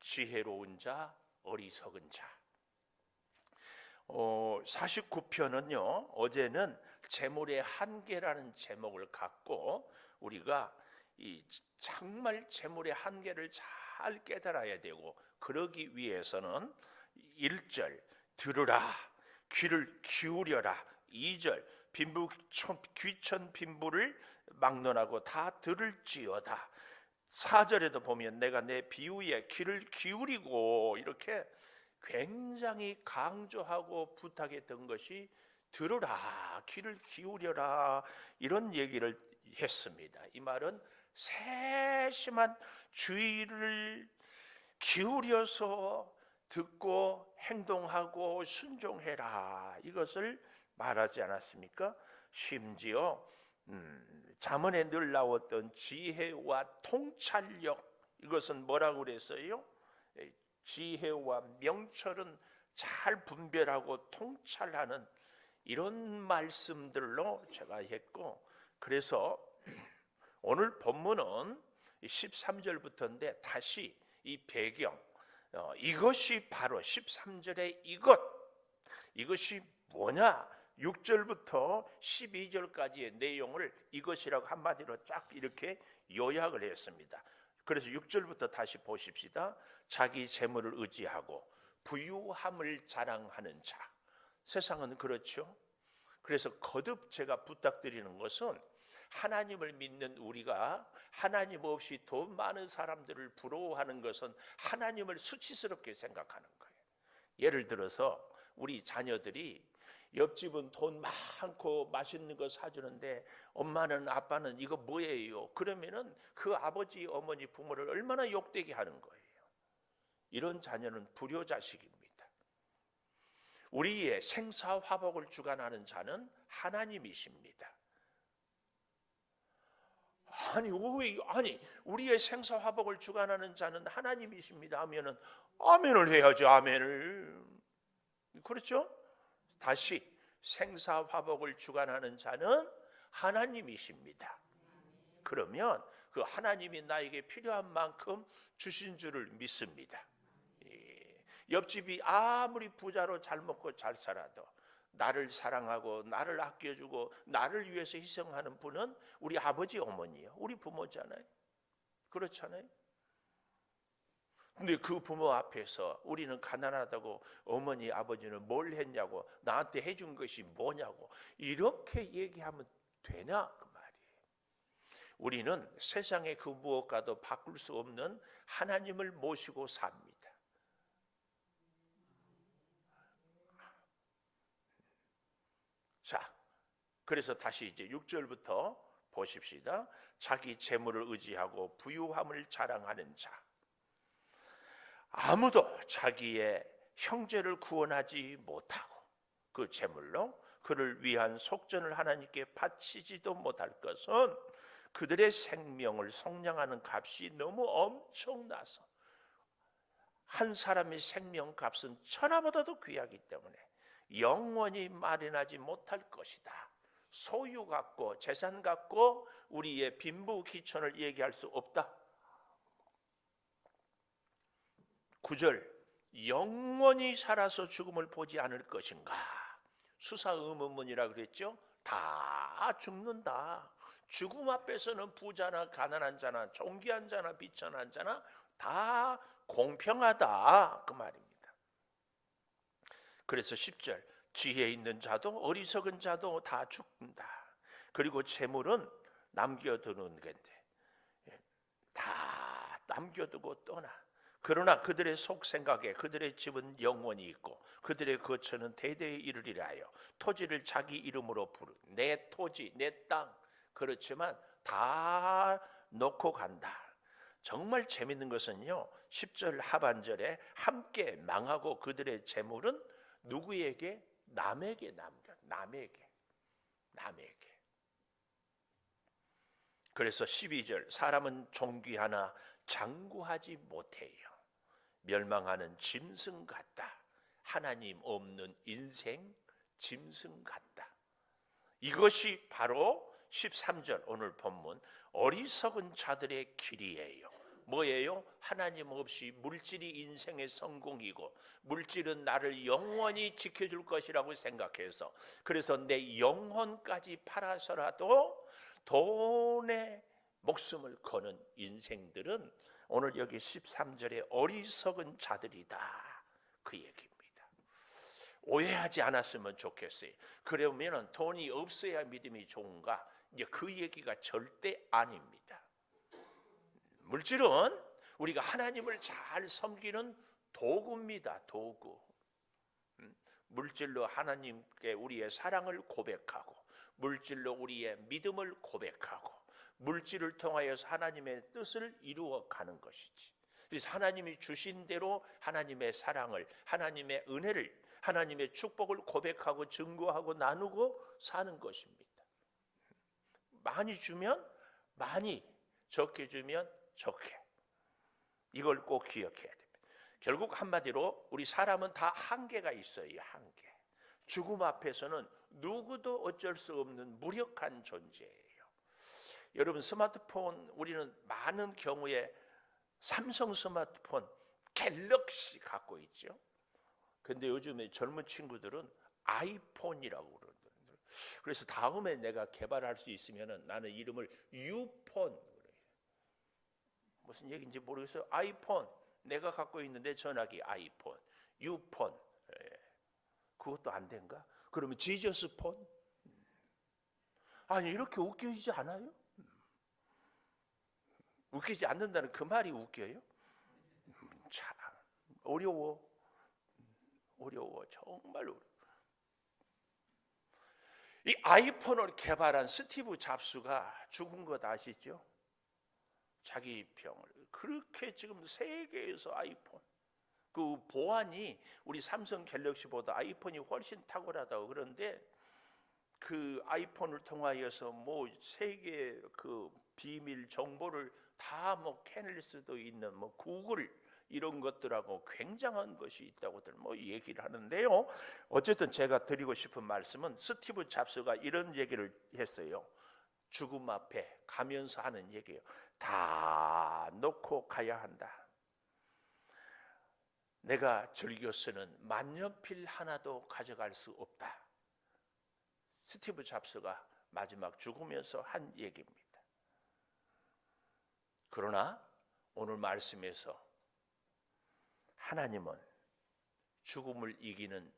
지혜로운 자, 어리석은 자. 49편은요, 어제는 재물의 한계라는 제목을 갖고 우리가 정말 재물의 한계를 잘 깨달아야 되고, 그러기 위해서는 1절 들으라, 귀를 기울여라. 2절 귀천 빈부를 막론하고 다 들을지어다. 4절에도 보면 내가 내 비유에 귀를 기울이고, 이렇게 굉장히 강조하고 부탁했던 것이 들으라, 귀를 기울여라, 이런 얘기를 했습니다. 이 말은 세심한 주의를 기울여서 듣고 행동하고 순종해라, 이것을 말하지 않았습니까? 심지어 잠언에 늘 나왔던 지혜와 통찰력, 이것은 뭐라고 그랬어요? 지혜와 명철은 잘 분별하고 통찰하는, 이런 말씀들로 제가 했고, 그래서 오늘 본문은 13절부터인데 다시 이 배경, 이것이 바로 13절의 이것이 뭐냐? 6절부터 12절까지의 내용을 이것이라고 한마디로 쫙 이렇게 요약을 했습니다. 그래서 6절부터 다시 보십시다. 자기 재물을 의지하고 부유함을 자랑하는 자. 세상은 그렇죠. 그래서 거듭 제가 부탁드리는 것은, 하나님을 믿는 우리가 하나님 없이 돈 많은 사람들을 부러워하는 것은 하나님을 수치스럽게 생각하는 거예요. 예를 들어서 우리 자녀들이 옆집은 돈 많고 맛있는 거 사주는데 엄마는 아빠는 이거 뭐예요? 그러면은 그 아버지 어머니 부모를 얼마나 욕되게 하는 거예요. 이런 자녀는 불효자식입니다. 우리의 생사화복을 주관하는 자는 하나님이십니다. 아니 우리의 생사화복을 주관하는 자는 하나님이십니다 하면은 아멘을 해야죠. 아멘을. 그렇죠? 다시, 생사화복을 주관하는 자는 하나님이십니다. 그러면 그 하나님이 나에게 필요한 만큼 주신 줄을 믿습니다. 옆집이 아무리 부자로 잘 먹고 잘 살아도 나를 사랑하고 나를 아껴주고 나를 위해서 희생하는 분은 우리 아버지 어머니예요. 우리 부모잖아요. 그렇잖아요. 근데 그 부모 앞에서 우리는 가난하다고 어머니 아버지는 뭘 했냐고, 나한테 해준 것이 뭐냐고 이렇게 얘기하면 되냐, 그 말이에요. 우리는 세상의 그 무엇과도 바꿀 수 없는 하나님을 모시고 삽니다. 자, 그래서 다시 이제 6절부터 보십시다. 자기 재물을 의지하고 부유함을 자랑하는 자. 아무도 자기의 형제를 구원하지 못하고 그 재물로 그를 위한 속전을 하나님께 바치지도 못할 것은 그들의 생명을 속량하는 값이 너무 엄청나서, 한 사람의 생명값은 천하보다도 귀하기 때문에 영원히 마련하지 못할 것이다. 소유 갖고 재산 갖고 우리의 빈부 귀천을 얘기할 수 없다. 9절 영원히 살아서 죽음을 보지 않을 것인가. 수사의문문이라 그랬죠. 다 죽는다. 죽음 앞에서는 부자나 가난한 자나 존귀한 자나 비천한 자나 다 공평하다, 그 말입니다. 그래서 10절 지혜 있는 자도 어리석은 자도 다 죽는다. 그리고 재물은 남겨두는 건데 다 남겨두고 떠나. 그러나 그들의 속생각에 그들의 집은 영원히 있고 그들의 거처는 대대에 이르리라 하여 토지를 자기 이름으로 부르. 내 토지, 내 땅. 그렇지만 다 놓고 간다. 정말 재밌는 것은요, 10절 하반절에 함께 망하고 그들의 재물은 누구에게? 남에게 남겨. 남에게. 그래서 12절 사람은 존귀하나 장구하지 못해요. 멸망하는 짐승 같다. 하나님 없는 인생 짐승 같다. 이것이 바로 13절 오늘 본문 어리석은 자들의 길이에요. 뭐예요? 하나님 없이 물질이 인생의 성공이고 물질은 나를 영원히 지켜줄 것이라고 생각해서 그래서 내 영혼까지 팔아서라도 돈에 목숨을 거는 인생들은 오늘 여기 13절에 어리석은 자들이다 그 얘기입니다. 오해하지 않았으면 좋겠어요. 그러면 돈이 없어야 믿음이 좋은가? 이제 그 얘기가 절대 아닙니다. 물질은 우리가 하나님을 잘 섬기는 도구입니다. 도구. 물질로 하나님께 우리의 사랑을 고백하고 물질로 우리의 믿음을 고백하고 물질을 통하여서 하나님의 뜻을 이루어가는 것이지. 그래서 하나님이 주신 대로 하나님의 사랑을, 하나님의 은혜를, 하나님의 축복을 고백하고 증거하고 나누고 사는 것입니다. 많이 주면 많이, 적게 주면 적게. 이걸 꼭 기억해야 됩니다. 결국 한마디로 우리 사람은 다 한계가 있어요. 한계. 죽음 앞에서는 누구도 어쩔 수 없는 무력한 존재예요. 여러분 스마트폰 우리는 많은 경우에 삼성 스마트폰, 갤럭시 갖고 있죠. 근데 요즘에 젊은 친구들은 아이폰이라고 그러더라고요. 그래서 다음에 내가 개발할 수 있으면 나는 이름을 유폰, 무슨 얘기인지 모르겠어요. 아이폰, 내가 갖고 있는데 전화기 아이폰, 유폰, 그것도 안 된가? 그러면 지저스폰? 아니 이렇게 웃기지 않아요? 웃기지 않는다는 그 말이 웃겨요? 참 어려워. 정말 어려워. 이 아이폰을 개발한 스티브 잡스가 죽은 것 아시죠? 자기 병을 그렇게 지금 세계에서 아이폰 그 보안이 우리 삼성 갤럭시보다 아이폰이 훨씬 탁월하다고 그러는데 그 아이폰을 통하여서 뭐 세계 그 비밀 정보를 다 뭐 캐낼 수도 있는 뭐 구글 이런 것들하고 굉장한 것이 있다고들 뭐 얘기를 하는데요. 어쨌든 제가 드리고 싶은 말씀은 스티브 잡스가 이런 얘기를 했어요. 죽음 앞에 가면서 하는 얘기예요. 다 놓고 가야 한다. 내가 즐겨 쓰는 만년필 하나도 가져갈 수 없다. 스티브 잡스가 마지막 죽으면서 한 얘기입니다. 그러나 오늘 말씀에서 하나님은 죽음을 이기는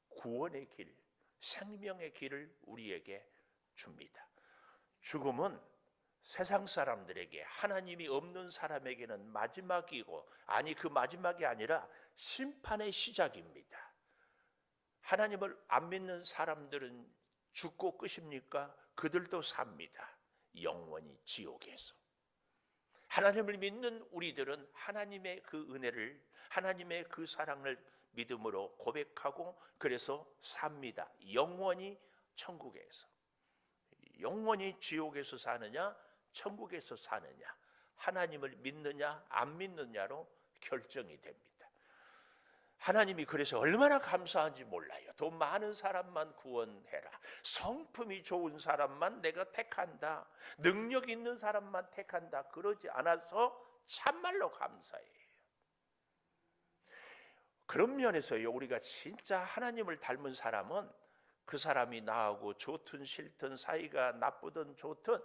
구원의 길, 생명의 길을 우리에게 줍니다. 죽음은 세상 사람들에게 하나님이 없는 사람에게는 마지막이고 아니 그 마지막이 아니라 심판의 시작입니다. 하나님을 안 믿는 사람들은 죽고 끝입니까? 그들도 삽니다. 영원히 지옥에서. 하나님을 믿는 우리들은 하나님의 그 은혜를 하나님의 그 사랑을 믿음으로 고백하고 그래서 삽니다. 영원히 천국에서. 영원히 지옥에서 사느냐 천국에서 사느냐 하나님을 믿느냐 안 믿느냐로 결정이 됩니다. 하나님이 그래서 얼마나 감사한지 몰라요. 더 많은 사람만 구원해라. 성품이 좋은 사람만 내가 택한다. 능력 있는 사람만 택한다. 그러지 않아서 참말로 감사해요. 그런 면에서요. 우리가 진짜 하나님을 닮은 사람은 그 사람이 나하고 좋든 싫든 사이가 나쁘든 좋든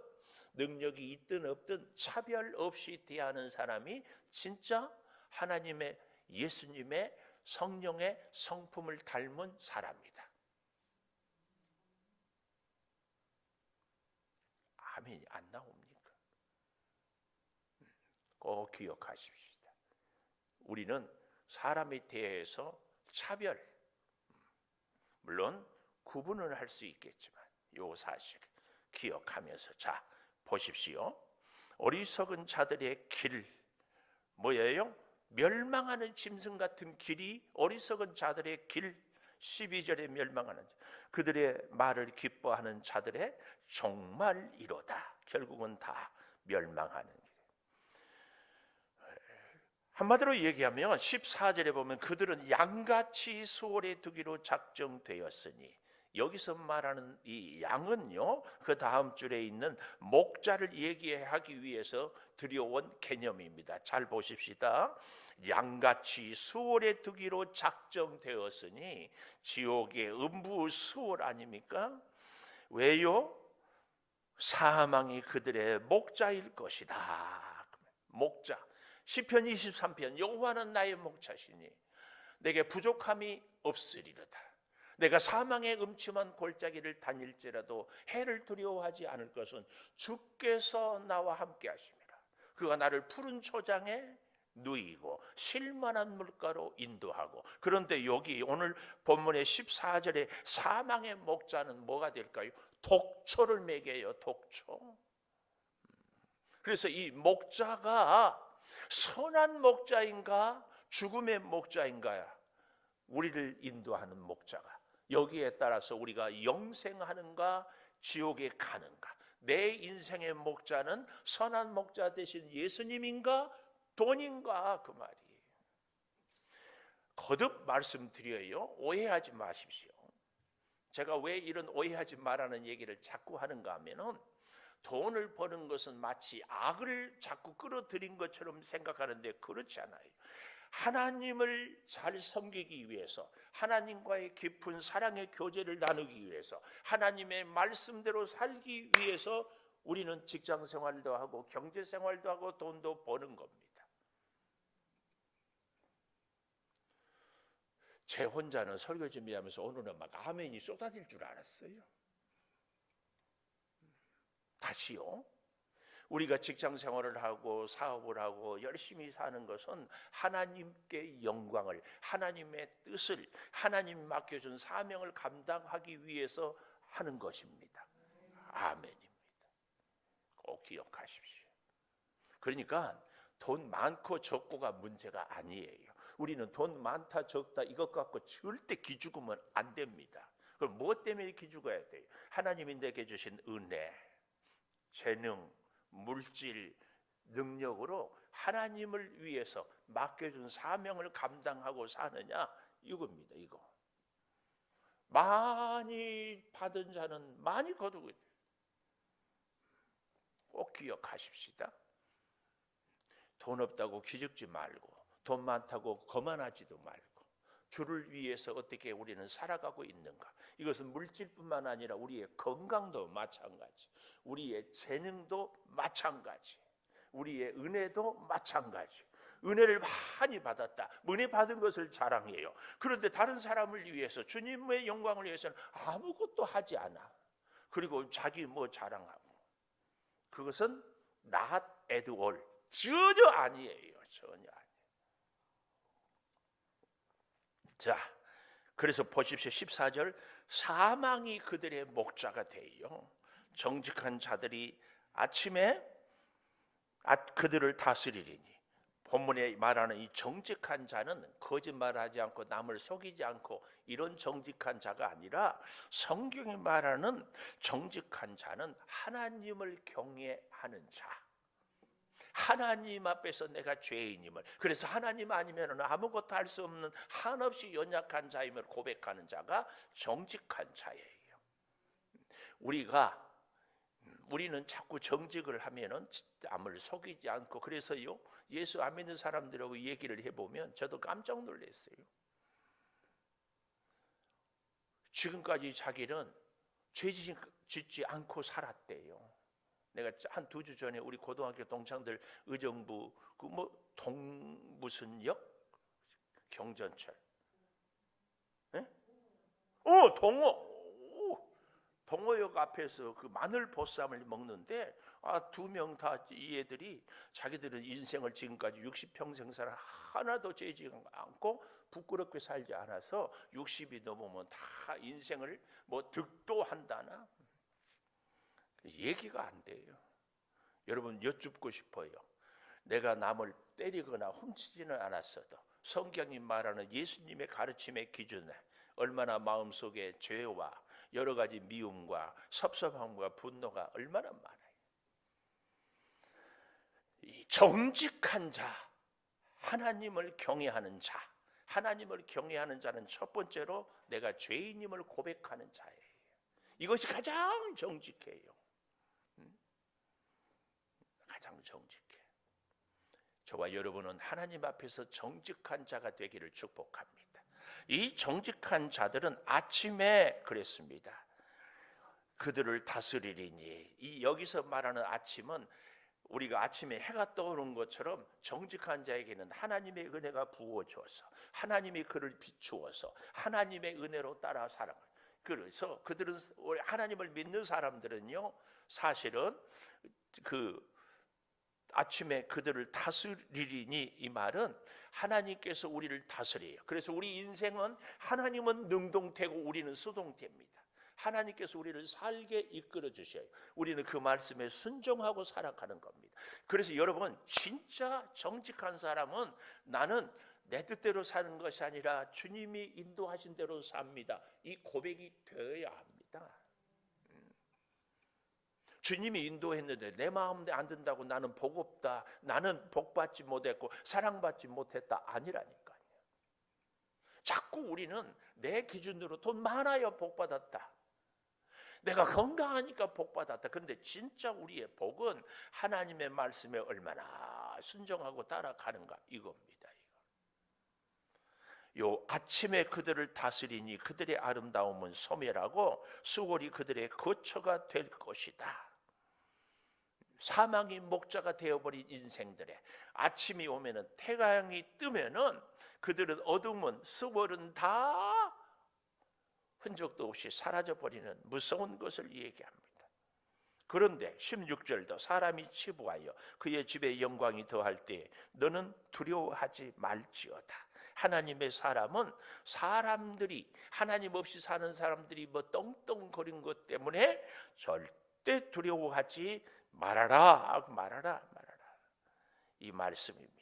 능력이 있든 없든 차별 없이 대하는 사람이 진짜 하나님의 예수님의 성령의 성품을 닮은 사람이다. 아멘이 안 나옵니까? 꼭 기억하십시오. 우리는 사람에 대해서 차별, 물론 구분을 할 수 있겠지만 이 사실 기억하면서 자 보십시오. 어리석은 자들의 길 뭐예요? 멸망하는 짐승 같은 길이 어리석은 자들의 길 12절에 멸망하는 그들의 말을 기뻐하는 자들의 종말이로다. 결국은 다 멸망하는 길. 한마디로 얘기하면 14절에 보면 그들은 양같이 수월에 두기로 작정되었으니 여기서 말하는 이 양은요, 그 다음 줄에 있는 목자를 얘기하기 위해서 들여온 개념입니다. 잘 보십시다. 양같이 수월에 두기로 작정되었으니 지옥의 음부 수월 아닙니까? 왜요? 사망이 그들의 목자일 것이다. 목자. 시편 23편 여호와는 나의 목자시니 내게 부족함이 없으리로다. 내가 사망의 음침한 골짜기를 다닐지라도 해를 두려워하지 않을 것은 주께서 나와 함께 하심이라. 그가 나를 푸른 초장에 누이고 쉴만한 물가로 인도하고. 그런데 여기 오늘 본문의 14절에 사망의 목자는 뭐가 될까요? 독초를 먹여요. 독초. 그래서 이 목자가 선한 목자인가 죽음의 목자인가야? 우리를 인도하는 목자가. 여기에 따라서 우리가 영생하는가 지옥에 가는가. 내 인생의 목자는 선한 목자 되신 예수님인가 돈인가, 그 말이에요. 거듭 말씀드려요. 오해하지 마십시오. 제가 왜 이런 오해하지 말라는 얘기를 자꾸 하는가 하면은, 돈을 버는 것은 마치 악을 자꾸 끌어들인 것처럼 생각하는데 그렇지 않아요. 하나님을 잘 섬기기 위해서, 하나님과의 깊은 사랑의 교제를 나누기 위해서, 하나님의 말씀대로 살기 위해서 우리는 직장 생활도 하고 경제 생활도 하고 돈도 버는 겁니다. 제 혼자는 설교 준비하면서 오늘은 막 아멘이 쏟아질 줄 알았어요. 다시요. 우리가 직장 생활을 하고 사업을 하고 열심히 사는 것은 하나님께 영광을, 하나님의 뜻을, 하나님 맡겨준 사명을 감당하기 위해서 하는 것입니다. 아멘입니다. 꼭 기억하십시오. 그러니까 돈 많고 적고가 문제가 아니에요. 우리는 돈 많다 적다 이것 갖고 절대 기죽으면 안 됩니다. 그럼 무엇 때문에 기죽어야 돼요? 하나님이 내게 주신 은혜, 재능, 물질, 능력으로 하나님을 위해서 맡겨준 사명을 감당하고 사느냐, 이겁니다. 이거 많이 받은 자는 많이 거두게 돼요. 꼭 기억하십시다. 돈 없다고 기죽지 말고, 돈 많다고 거만하지도 말고, 주를 위해서 어떻게 우리는 살아가고 있는가. 이것은 물질뿐만 아니라 우리의 건강도 마찬가지, 우리의 재능도 마찬가지, 우리의 은혜도 마찬가지. 은혜를 많이 받았다. 은혜 받은 것을 자랑해요. 그런데 다른 사람을 위해서, 주님의 영광을 위해서는 아무것도 하지 않아. 그리고 자기 뭐 자랑하고. 그것은 not at all. 전혀 아니에요. 전혀 아니에요. 자, 그래서 보십시오. 14절, 사망이 그들의 목자가 되요. 정직한 자들이 아침에 그들을 다스리리니. 본문에 말하는 이 정직한 자는 거짓말하지 않고 남을 속이지 않고 이런 정직한 자가 아니라, 성경이 말하는 정직한 자는 하나님을 경외하는 자. 하나님 앞에서 내가 죄인임을, 그래서 하나님 아니면 아무것도 할 수 없는 한없이 연약한 자임을 고백하는 자가 정직한 자예요. 우리는 자꾸 정직을 하면은 남을 속이지 않고, 그래서요, 예수 안 믿는 사람들하고 얘기를 해보면 저도 깜짝 놀랐어요. 지금까지 자기는 죄 짓지 않고 살았대요. 내가 한 2주 전에 우리 고등학교 동창들 의정부 무슨 역? 경전철. 예? 동호역 앞에서 그 마늘 보쌈을 먹는데, 2명 다 이 애들이 자기들은 인생을 지금까지 60평생 살아 하나도 죄지 않고 부끄럽게 살지 않아서 60이 넘으면 다 인생을 뭐 득도한다나 얘기가 안 돼요. 여러분, 여쭙고 싶어요. 내가 남을 때리거나 훔치지는 않았어도 성경이 말하는 예수님의 가르침의 기준에 얼마나 마음속에 죄와 여러 가지 미움과 섭섭함과 분노가 얼마나 많아요. 이 정직한 자, 하나님을 경외하는 자, 하나님을 경외하는 자는 첫 번째로 내가 죄인임을 고백하는 자예요. 이것이 가장 정직해요. 가장 정직해. 저와 여러분은 하나님 앞에서 정직한 자가 되기를 축복합니다. 이 정직한 자들은 아침에 그랬습니다. 그들을 다스리리니. 이 여기서 말하는 아침은 우리가 아침에 해가 떠오르는 것처럼 정직한 자에게는 하나님의 은혜가 부어져서 하나님이 그를 비추어서 하나님의 은혜로 따라 살아가요. 그래서 그들은, 하나님을 믿는 사람들은요, 사실은 그 아침에 그들을 다스리리니, 이 말은 하나님께서 우리를 다스려요. 그래서 우리 인생은 하나님은 능동태고 우리는 수동태입니다. 하나님께서 우리를 살게 이끌어 주셔요. 우리는 그 말씀에 순종하고 살아가는 겁니다. 그래서 여러분, 진짜 정직한 사람은 나는 내 뜻대로 사는 것이 아니라 주님이 인도하신 대로 삽니다. 이 고백이 되어야 합니다. 주님이 인도했는데 내 마음에 안 든다고 나는 복 없다, 나는 복받지 못했고 사랑받지 못했다, 아니라니까요. 자꾸 우리는 내 기준으로 돈 많아야 복받았다, 내가 건강하니까 복받았다. 그런데 진짜 우리의 복은 하나님의 말씀에 얼마나 순종하고 따라가는가, 이겁니다. 요 아침에 그들을 다스리니 그들의 아름다움은 소멸하고 수월이 그들의 거처가 될 것이다. 사망이 목자가 되어버린 인생들의 아침이 오면은, 태양이 뜨면은 그들은 어둠은, 수월은 다 흔적도 없이 사라져버리는 무서운 것을 얘기합니다. 그런데 16절도 사람이 치부하여 그의 집에 영광이 더할 때 너는 두려워하지 말지어다. 하나님의 사람은, 사람들이, 하나님 없이 사는 사람들이 뭐 떵떵거린 것 때문에 절대 두려워하지 말아라, 말아라, 말아라, 이 말씀입니다.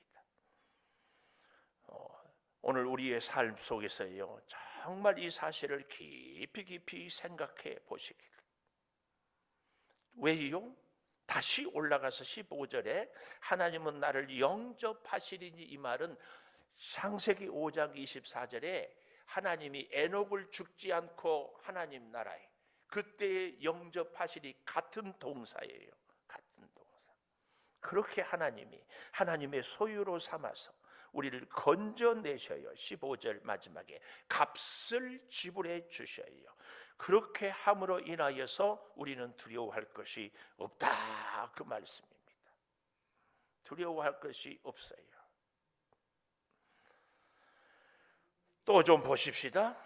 오늘 우리의 삶 속에서요, 정말 이 사실을 깊이 깊이 생각해 보시길. 왜요? 다시 올라가서 15절에 하나님은 나를 영접하시리니, 이 말은 창세기 5장 24절에 하나님이 에녹을 죽지 않고 하나님 나라에 그때 영접하시리, 같은 동사예요. 같은 동사. 그렇게 하나님이 하나님의 소유로 삼아서 우리를 건져내셔요. 15절 마지막에 값을 지불해 주셔요. 그렇게 함으로 인하여서 우리는 두려워할 것이 없다, 그 말씀입니다. 두려워할 것이 없어요. 또 좀 보십시다.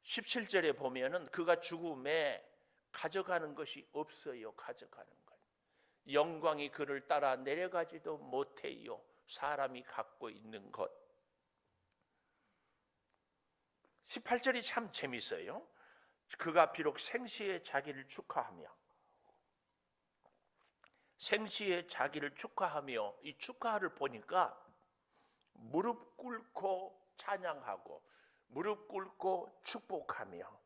17절에 보면은 그가 죽음에 가져가는 것이 없어요. 가져가는 것. 영광이 그를 따라 내려가지도 못해요. 사람이 갖고 있는 것. 18절이 참 재밌어요. 그가 비록 생시에 자기를 축하하며, 생시에 자기를 축하하며, 이 축하를 보니까 무릎 꿇고 찬양하고 무릎 꿇고 축복하며.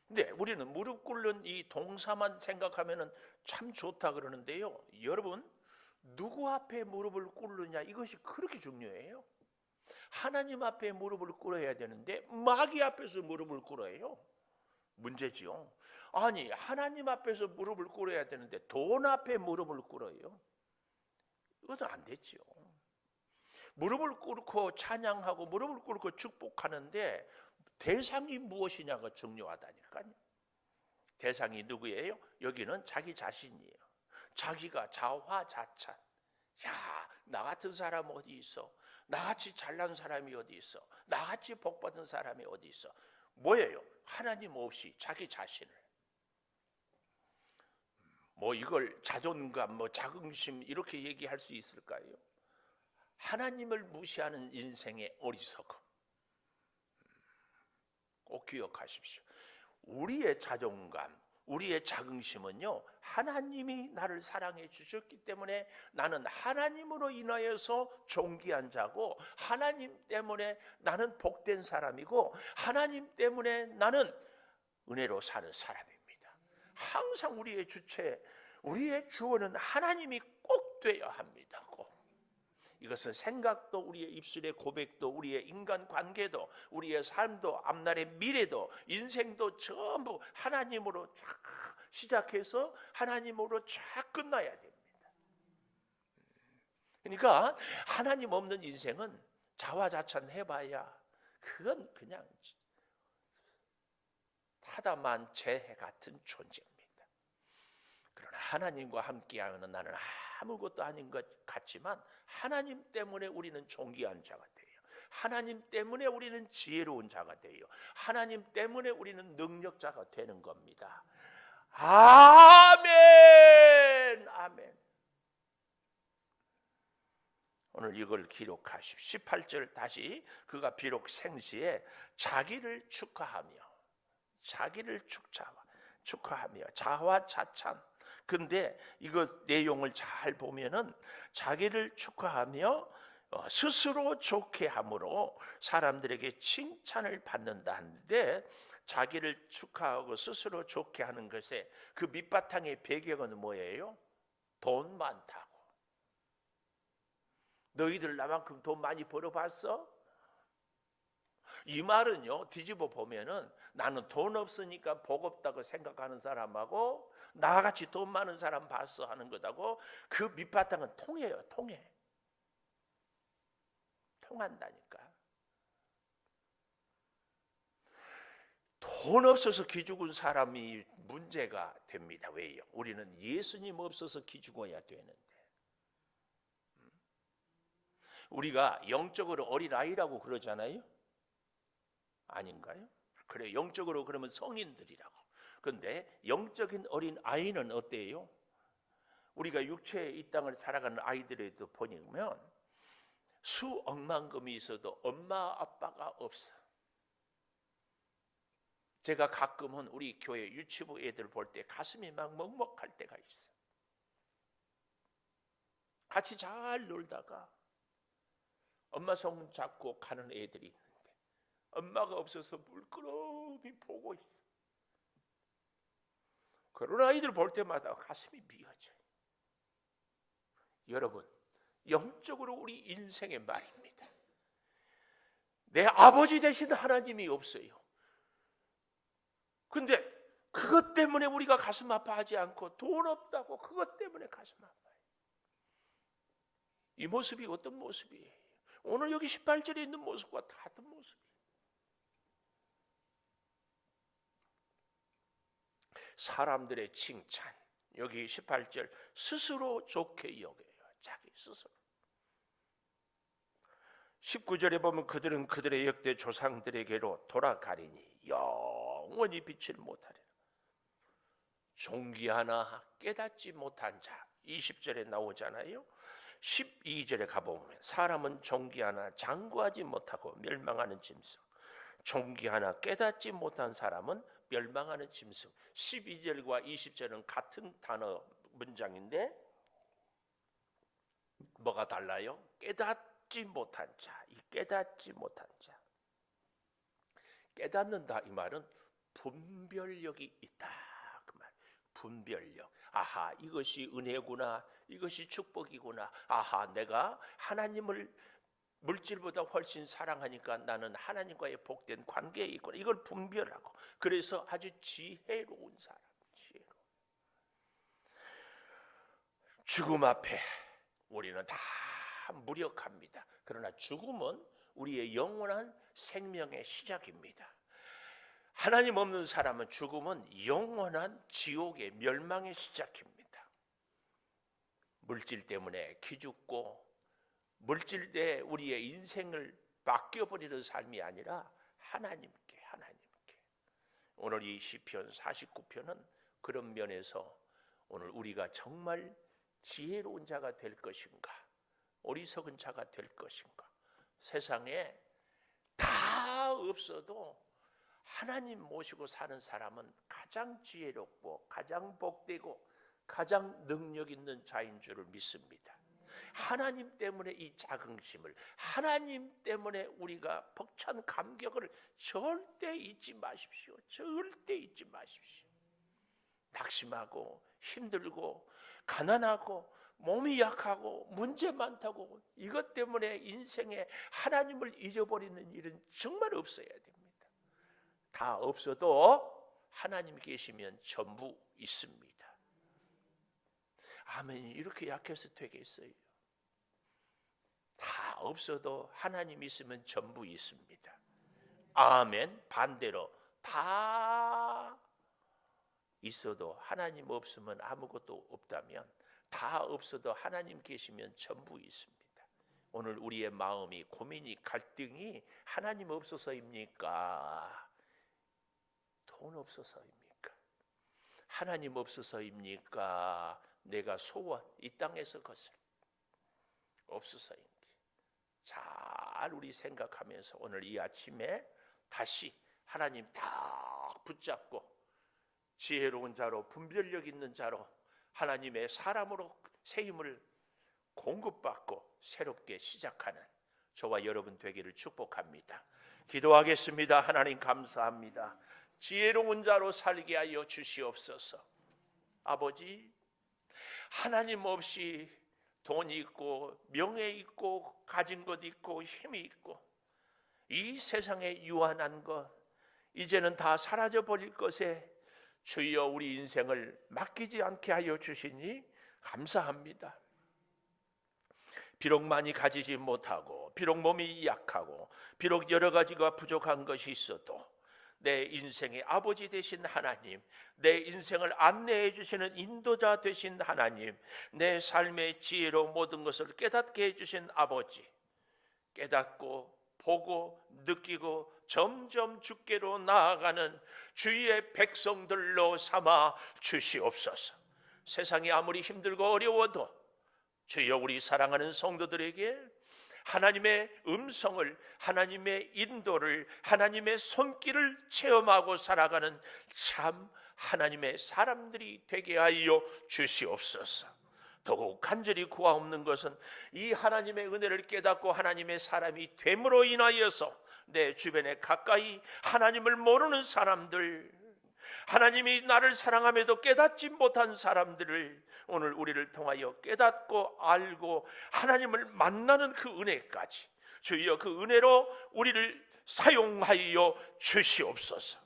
근데 우리는 무릎 꿇는 이 동사만 생각하면 참 좋다 그러는데요, 여러분, 누구 앞에 무릎을 꿇느냐, 이것이 그렇게 중요해요. 하나님 앞에 무릎을 꿇어야 되는데 마귀 앞에서 무릎을 꿇어요. 문제지요. 아니, 하나님 앞에서 무릎을 꿇어야 되는데 돈 앞에 무릎을 꿇어요. 이것은 안 되지요. 무릎을 꿇고 찬양하고 무릎을 꿇고 축복하는데 대상이 무엇이냐가 중요하다니까요. 대상이 누구예요? 여기는 자기 자신이에요. 자기가 자화자찬. 야, 나 같은 사람 어디 있어? 나같이 잘난 사람이 어디 있어? 나같이 복받은 사람이 어디 있어? 뭐예요? 하나님 없이 자기 자신을. 뭐 이걸 자존감, 뭐 자긍심 이렇게 얘기할 수 있을까요? 하나님을 무시하는 인생의 어리석음. 꼭 기억하십시오. 우리의 자존감, 우리의 자긍심은요, 하나님이 나를 사랑해 주셨기 때문에 나는 하나님으로 인하여서 존귀한 자고, 하나님 때문에 나는 복된 사람이고, 하나님 때문에 나는 은혜로 사는 사람입니다. 항상 우리의 주체, 우리의 주어는 하나님이 꼭 되어야 합니다. 꼭. 이것은 생각도, 우리의 입술의 고백도, 우리의 인간관계도, 우리의 삶도, 앞날의 미래도, 인생도 전부 하나님으로 쫙 시작해서 하나님으로 쫙 끝나야 됩니다. 그러니까 하나님 없는 인생은 자화자찬해봐야 그건 그냥 타다만 재해 같은 존재입니다. 그러나 하나님과 함께하면 나는 아무것도 아닌 것 같지만 하나님 때문에 우리는 존귀한 자가 돼요. 하나님 때문에 우리는 지혜로운 자가 돼요. 하나님 때문에 우리는 능력자가 되는 겁니다. 아멘. 아멘. 오늘 이걸 기록하십시오. 18절 다시, 그가 비록 생시에 자기를 축하하며 자화자찬. 근데 이거 내용을 잘 보면은 자기를 축하하며 스스로 좋게 함으로 사람들에게 칭찬을 받는다 하는데, 자기를 축하하고 스스로 좋게 하는 것에 그 밑바탕의 배경은 뭐예요? 돈 많다고. 너희들 나만큼 돈 많이 벌어봤어? 이 말은요, 뒤집어 보면은 나는 돈 없으니까 복 없다고 생각하는 사람하고 나같이 돈 많은 사람 봤어 하는 것하고 그 밑바탕은 통해요. 통한다니까. 돈 없어서 기죽은 사람이 문제가 됩니다. 왜요? 우리는 예수님 없어서 기죽어야 되는데. 우리가 영적으로 어린아이라고 그러잖아요. 아닌가요? 그래, 영적으로 그러면 성인들이라고. 그런데 영적인 어린아이는 어때요? 우리가 육체의 이 땅을 살아가는 아이들에도 보면 수억만금이 있어도 엄마 아빠가 없어. 제가 가끔은 우리 교회 유치부 애들 볼 때 가슴이 막 먹먹할 때가 있어. 같이 잘 놀다가 엄마 손 잡고 가는 애들이 있는데 엄마가 없어서 물끄러미 보고 있어. 그런 아이들 볼 때마다 가슴이 미어져요. 여러분, 영적으로 우리 인생의 말입니다. 내 아버지 되신 하나님이 없어요. 근데 그것 때문에 우리가 가슴 아파하지 않고 돈 없다고 그것 때문에 가슴 아파요. 이 모습이 어떤 모습이에요? 오늘 여기 18절에 있는 모습과 같은 모습이에요. 사람들의 칭찬, 여기 18절 스스로 좋게 여겨요. 자기 스스로. 19절에 보면 그들은 그들의 역대 조상들에게로 돌아가리니 영원히 빛을 못하리라. 존귀하나 깨닫지 못한 자, 20절에 나오잖아요. 12절에 가보면 사람은 존귀하나 장구하지 못하고 멸망하는 짐승, 존귀하나 깨닫지 못한 사람은 멸망하는 짐승. 12절과 20절은 같은 단어 문장인데 뭐가 달라요? 깨닫지 못한 자, 이 깨닫지 못한 자. 깨닫는다 이 말은 분별력이 있다 그 말. 분별력. 아하, 이것이 은혜구나, 이것이 축복이구나. 아하, 내가 하나님을 물질보다 훨씬 사랑하니까 나는 하나님과의 복된 관계에 있구나. 이걸 분별하고. 그래서 아주 지혜로운 사람. 지혜로운. 죽음 앞에 우리는 다 무력합니다. 그러나 죽음은 우리의 영원한 생명의 시작입니다. 하나님 없는 사람은 죽음은 영원한 지옥의 멸망의 시작입니다. 물질 때문에 기죽고 물질 때 우리의 인생을 맡겨버리는 삶이 아니라 하나님께. 오늘 이 시편 49편은 그런 면에서 오늘 우리가 정말 지혜로운 자가 될 것인가, 어리석은 자가 될 것인가. 세상에 다 없어도 하나님 모시고 사는 사람은 가장 지혜롭고 가장 복되고 가장 능력 있는 자인 줄을 믿습니다. 하나님 때문에 이 자긍심을, 하나님 때문에 우리가 벅찬 감격을 절대 잊지 마십시오. 절대 잊지 마십시오. 낙심하고 힘들고 가난하고 몸이 약하고 문제 많다고 이것 때문에 인생에 하나님을 잊어버리는 일은 정말 없어야 됩니다. 다 없어도 하나님 계시면 전부 있습니다. 아멘. 이렇게 약해서 되겠어요? 다 없어도 하나님 있으면 전부 있습니다. 아멘. 반대로 다 있어도 하나님 없으면 아무것도 없다면, 다 없어도 하나님 계시면 전부 있습니다. 오늘 우리의 마음이, 고민이, 갈등이 하나님 없어서입니까? 돈 없어서입니까? 하나님 없어서입니까? 내가 소원 이 땅에서 것을 없어서입니까? 잘 우리 생각하면서 오늘 이 아침에 다시 하나님 딱 붙잡고 지혜로운 자로, 분별력 있는 자로, 하나님의 사람으로 새 힘을 공급받고 새롭게 시작하는 저와 여러분 되기를 축복합니다. 기도하겠습니다. 하나님 감사합니다. 지혜로운 자로 살게 하여 주시옵소서. 아버지, 하나님 없이 돈이 있고 명예 있고 가진 것 있고 힘이 있고 이 세상에 유한한 것 이제는 다 사라져 버릴 것에 주여 우리 인생을 맡기지 않게 하여 주시니 감사합니다. 비록 많이 가지지 못하고, 비록 몸이 약하고, 비록 여러 가지가 부족한 것이 있어도 내 인생의 아버지 되신 하나님, 내 인생을 안내해 주시는 인도자 되신 하나님, 내 삶의 지혜로 모든 것을 깨닫게 해주신 아버지, 깨닫고 보고 느끼고 점점 주께로 나아가는 주의 백성들로 삼아 주시옵소서. 세상이 아무리 힘들고 어려워도 주여 우리 사랑하는 성도들에게 하나님의 음성을, 하나님의 인도를, 하나님의 손길을 체험하고 살아가는 참 하나님의 사람들이 되게 하여 주시옵소서. 더욱 간절히 구하옵는 것은 이 하나님의 은혜를 깨닫고 하나님의 사람이 됨으로 인하여서 내 주변에 가까이 하나님을 모르는 사람들, 하나님이 나를 사랑함에도 깨닫지 못한 사람들을 오늘 우리를 통하여 깨닫고 알고 하나님을 만나는 그 은혜까지 주여 그 은혜로 우리를 사용하여 주시옵소서.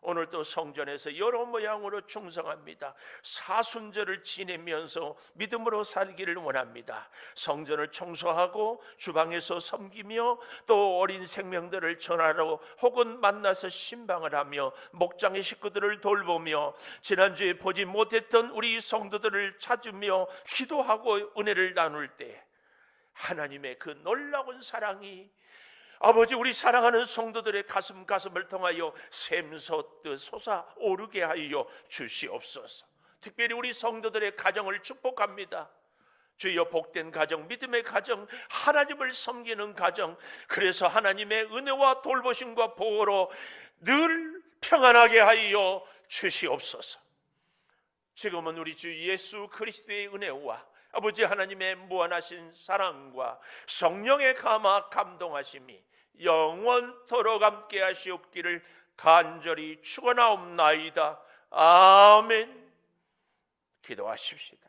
오늘도 성전에서 여러 모양으로 충성합니다. 사순절을 지내면서 믿음으로 살기를 원합니다. 성전을 청소하고 주방에서 섬기며 또 어린 생명들을 전하러 혹은 만나서 신방을 하며 목장의 식구들을 돌보며 지난주에 보지 못했던 우리 성도들을 찾으며 기도하고 은혜를 나눌 때 하나님의 그 놀라운 사랑이 아버지 우리 사랑하는 성도들의 가슴을 통하여 샘솟듯 솟아오르게 하여 주시옵소서. 특별히 우리 성도들의 가정을 축복합니다. 주여 복된 가정, 믿음의 가정, 하나님을 섬기는 가정, 그래서 하나님의 은혜와 돌보심과 보호로 늘 평안하게 하여 주시옵소서. 지금은 우리 주 예수 그리스도의 은혜와 아버지 하나님의 무한하신 사랑과 성령의 감화 감동하심이 영원토록 함께 하시옵기를 간절히 축원하옵나이다. 아멘. 기도하십시다.